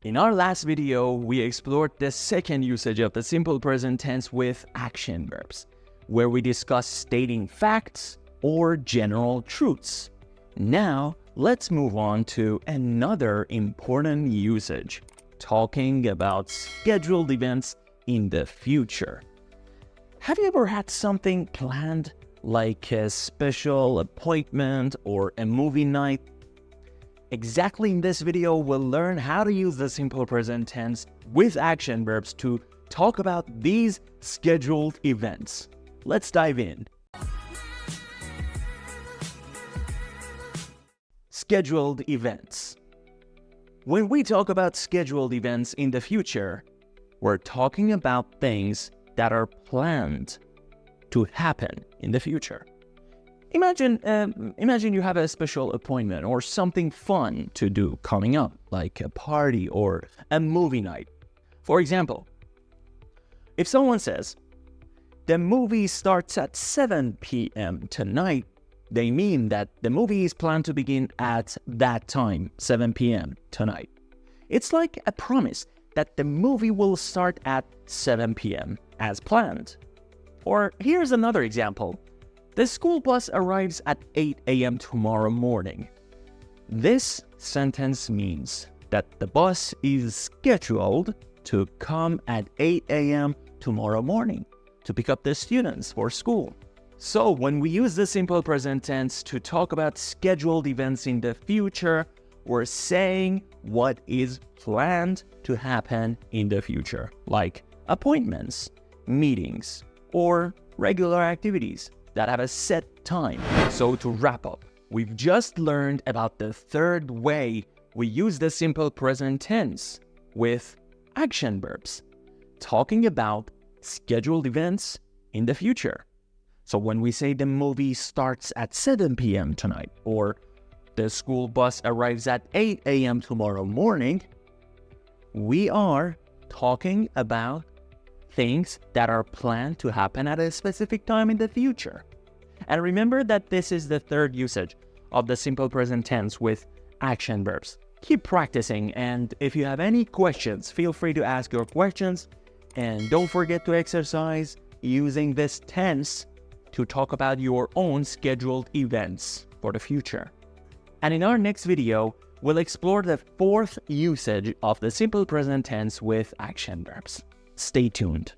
In our last video, we explored the second usage of the simple present tense with action verbs, where we discussed stating facts or general truths. Now, let's move on to another important usage, talking about scheduled events in the future. Have you ever had something planned, like a special appointment or a movie night? Exactly in this video, we'll learn how to use the simple present tense with action verbs to talk about these scheduled events. Let's dive in. Scheduled events. When we talk about scheduled events in the future, we're talking about things that are planned to happen in the future. Imagine you have a special appointment or something fun to do coming up, like a party or a movie night. For example, if someone says, "The movie starts at 7 p.m. tonight," they mean that the movie is planned to begin at that time, 7 p.m. tonight. It's like a promise that the movie will start at 7 p.m. as planned. Or here's another example. The school bus arrives at 8 a.m. tomorrow morning. This sentence means that the bus is scheduled to come at 8 a.m. tomorrow morning to pick up the students for school. So when we use the simple present tense to talk about scheduled events in the future, we're saying what is planned to happen in the future, like appointments, meetings, or regular activities that have a set time. So to wrap up, we've just learned about the third way we use the simple present tense with action verbs, talking about scheduled events in the future. So when we say the movie starts at 7 p.m. tonight, or the school bus arrives at 8 a.m. tomorrow morning, we are talking about things that are planned to happen at a specific time in the future. And remember that this is the third usage of the simple present tense with action verbs. Keep practicing, and if you have any questions, feel free to ask your questions, and don't forget to exercise using this tense to talk about your own scheduled events for the future. And in our next video, we'll explore the fourth usage of the simple present tense with action verbs. Stay tuned.